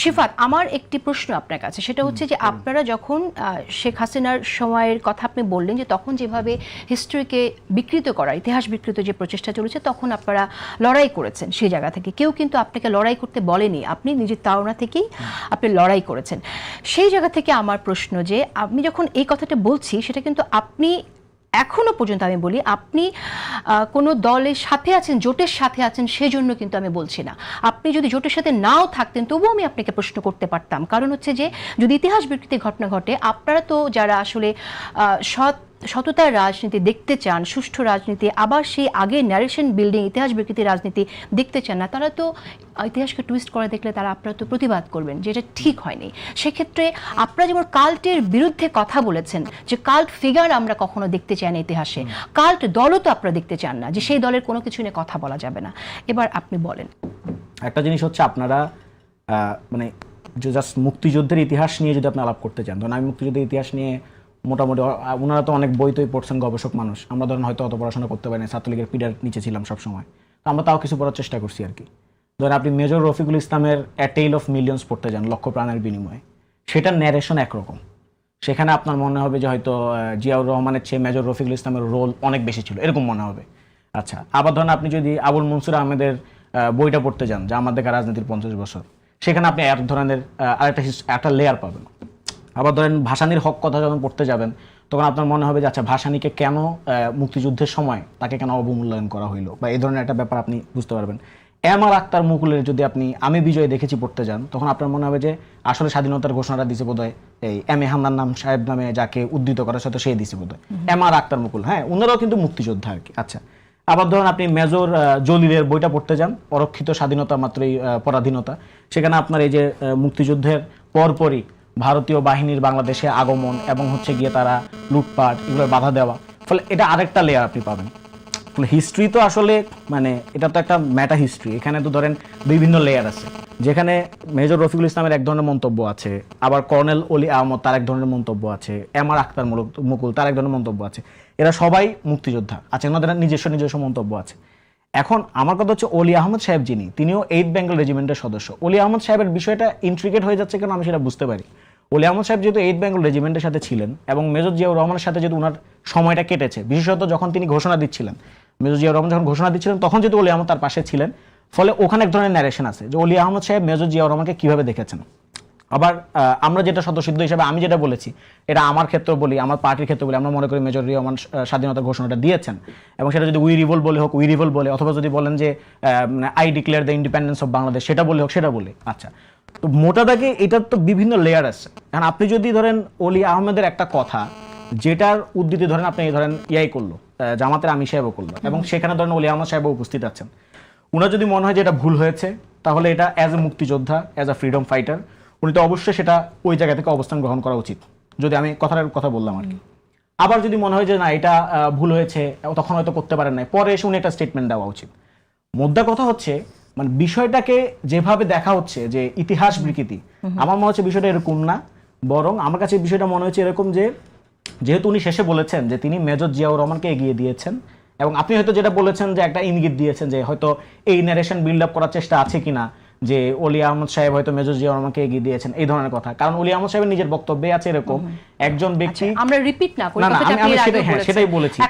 শিফাত, আমার একটি প্রশ্ন আপনার কাছে, সেটা হচ্ছে যে আপনারা যখন শেখ হাসিনার সময়ের কথা আপনি বললেন যে তখন যেভাবে হিস্ট্রিকে বিকৃত করা, ইতিহাস বিকৃত যে প্রচেষ্টা চলেছে, তখন আপনারা লড়াই করেছেন সেই জায়গা থেকে। কেউ কিন্তু আপনাকে লড়াই করতে বলেনি, আপনি নিজের তাড়না থেকেই আপনি লড়াই করেছেন। সেই জায়গা থেকে আমার প্রশ্ন যে আমি যখন এই কথাটা বলছি, সেটা কিন্তু আপনি এখনো পর্যন্ত আমি বলি আপনি কোনো দলের সাথে আছেন, জোটের সাথে আছেন সেজন্য কিন্তু আমি বলছি না। আপনি যদি জোটের সাথে নাও থাকতেন তবুও আমি আপনাকে প্রশ্ন করতে পারতাম। কারণ হচ্ছে যে যদি ইতিহাস বিকৃতির ঘটনা ঘটে, আপনারা তো যারা আসলে সততার রাজনীতি দেখতে চান, সুষ্ঠু রাজনীতি, আবার সেই আগের ন্যারেশন বিল্ডিং ইতিহাস বিকৃতির রাজনীতি দেখতে চান না, তারা তো ইতিহাসকে টুইস্ট করে দেখলে আপনারা তো প্রতিবাদ করবেন যে এটা ঠিক হয়নি। সেক্ষেত্রে আপনারা যেমন কাল্টের বিরুদ্ধে কথা বলেছেন, যে কাল্ট ফিগার আমরা কখনো দেখতে চাই না ইতিহাসে, কাল্ট দলও তো আপনারা দেখতে চান না, যে সেই দলের কোনো কিছু নিয়ে কথা বলা যাবে না। এবার আপনি বলেন। একটা জিনিস হচ্ছে, আপনারা মানে জাস্ট মুক্তিযুদ্ধের ইতিহাস নিয়ে যদি আপনি আলাপ করতে চান, ধরুন আমি মুক্তিযুদ্ধের ইতিহাস নিয়ে মোটামুটি, ওনারা তো অনেক বই তৈ পড়ছেন, গবেষক মানুষ, আমরা ধরেন হয়তো অত পড়াশোনা করতে পারি না, ছাত্রলীগের পিডার নিচে ছিলাম সবসময়, তো আমরা তাও কিছু পড়ার চেষ্টা করছি আর কি। ধরেন আপনি মেজর রফিকুল ইসলামের এ টেইল অফ মিলিয়ন্স পড়তে যান, লক্ষ প্রাণের বিনিময়ে, সেটার ন্যারেশন একরকম। সেখানে আপনার মনে হবে যে হয়তো জিয়াউর রহমানের চেয়ে মেজর রফিকুল ইসলামের রোল অনেক বেশি ছিল, এরকম মনে হবে। আচ্ছা, আবার ধরেন আপনি যদি আবুল মনসুর আহমেদের বইটা পড়তে যান, যে আমাদের রাজনীতির 50 বছর, সেখানে আপনি এক ধরনের একটা লেয়ার পাবেন। আবার ধরেন ভাসানীর হক কথা যখন পড়তে যাবেন, তখন আপনার মনে হবে যে আচ্ছা, ভাসানীকে কেন মুক্তিযুদ্ধের সময় তাকে কেন অবমূল্যায়ন করা হইলো, বা এই ধরনের একটা ব্যাপার আপনি বুঝতে পারবেন। এম আর আক্তার মুকুলের যদি আপনি আমি বিজয় দেখেছি পড়তে যান, তখন আপনার মনে হবে যে আসলে স্বাধীনতার ঘোষণাটা দিছে বোধহয় এই এম এ হামদান নাম সাহেব নামে যাকে উদ্ধৃত করার সাথে সে দিছে বোধহয়, এম আর আক্তার মুকুল। হ্যাঁ, ওনারাও কিন্তু মুক্তিযোদ্ধা আর কি। আচ্ছা, আবার ধরুন আপনি মেজর জলিলের বইটা পড়তে যান, অরক্ষিত স্বাধীনতা মাত্রই পরাধীনতা, সেখানে আপনার এই যে মুক্তিযুদ্ধের পরপরই ভারতীয় বাহিনীর বাংলাদেশে আগমন এবং হচ্ছে গিয়ে তারা লুটপাট এগুলোর বাধা দেওয়া, ফলে এটা আরেকটা লেয়ার আপনি পাবেন। ফলে হিস্ট্রি তো আসলে মানে এটা তো একটা মেটা হিস্ট্রি, এখানে তো ধরেন বিভিন্ন লেয়ার আছে, যেখানে মেজর রফিকুল ইসলামের এক ধরনের মন্তব্য আছে, আবার কর্নেল অলি আহমদ তার এক ধরনের মন্তব্য আছে, এম আর আক্তার মুকুল তার এক ধরনের মন্তব্য আছে, এরা সবাই মুক্তিযোদ্ধা আছে, ওনাদের নিজস্ব মন্তব্য আছে। এখন আমার কথা হচ্ছে, অলি আহমদ সাহেব তিনিও 8 বেঙ্গল রেজিমেন্টের সদস্য। অলি আহমদ সাহেবের বিষয়টা ইন্ট্রিকেট হয়ে যাচ্ছে কেন আমি সেটা বুঝতে পারি। অলি আহমদ সাহেব যেহেতু 8 বেঙ্গল রেজিমেন্টের সাথে ছিলেন, এবং মেজর জিয়াউর রহমানের সাথে যেহেতু ওনার সময়টা কেটেছে, বিশেষত যখন তিনি ঘোষণা দিচ্ছিলেন, মেজর জিয়াউর রহমান যখন ঘোষণা দিচ্ছিলেন, তখন যেহেতু অলি আহমদ তার পাশে ছিলেন, ফলে ওখানে এক ধরনের ন্যারেশন আছে যে অলি আহমদ সাহেব মেজর জিয়াউর রহমানকে কিভাবে দেখেছেন। আবার আমরা যেটা সদস্যসিদ্ধ হিসেবে আমি যেটা বলেছি, এটা আমার ক্ষেত্রে বলি, আমার পার্টির ক্ষেত্রে বলি, আমরা মনে করি মেজর রহমান স্বাধীনতার ঘোষণাটা দিয়েছেন, এবং সেটা যদি উই রিভোল্ট বলে হোক উই রিভোল্ট বলে, অথবা যদি বলেন যে I declare the independence of Bangladesh সেটা বলে হোক সেটা বলে। আচ্ছা, তো মোটা দাগে এটার তো বিভিন্ন লেয়ার আছে। কারণ আপনি যদি ধরেন অলি আহমেদের একটা কথা, যেটার উদ্ধৃতি ধরেন আপনি ধরেন ইয়াই করলো, জামাতের আমির সাহেবও করলো, এবং সেখানে ধরেন অলি আহমদ সাহেবও উপস্থিত আছেন, উনার যদি মনে হয় যে এটা ভুল হয়েছে, তাহলে এটা অ্যাজ এ মুক্তিযোদ্ধা, অ্যাজ এ ফ্রিডম ফাইটার, উনি তো অবশ্যই সেটা ওই জায়গা থেকে অবস্থান গ্রহণ করা উচিত, যদি আমি কথাটার কথা বললাম আর কি। আবার যদি মনে হয় যে না এটা ভুল হয়েছে, তখন হয়তো করতে পারেন নাই, পরে এসে উনি একটা স্টেটমেন্ট দেওয়া উচিত। মোদ্দা কথা হচ্ছে, মানে বিষয়টাকে যেভাবে দেখা হচ্ছে যে ইতিহাস বিকৃতি, আমার মনে হচ্ছে বিষয়টা এরকম না, বরং আমার কাছে বিষয়টা মনে হচ্ছে এরকম যে যেহেতু উনি শেষে বলেছেন যে তিনি মেজর জিয়াউর রহমানকে এগিয়ে দিয়েছেন, এবং আপনি হয়তো যেটা বলেছেন যে একটা ইঙ্গিত দিয়েছেন যে হয়তো এই ন্যারেশন বিল্ড আপ করার চেষ্টা আছে কিনা, যে অলি আহমদ সাহেব হয়তো মেজর জিয়াউর রহমানকে এগিয়ে দিয়েছেন, এই ধরনের কথা। কারণ অলি আহমদ সাহেবের নিজের বক্তব্যে আছে এরকম একজন ব্যক্তি, আমরা রিপিট না করি, আমি সেটাই বলেছি।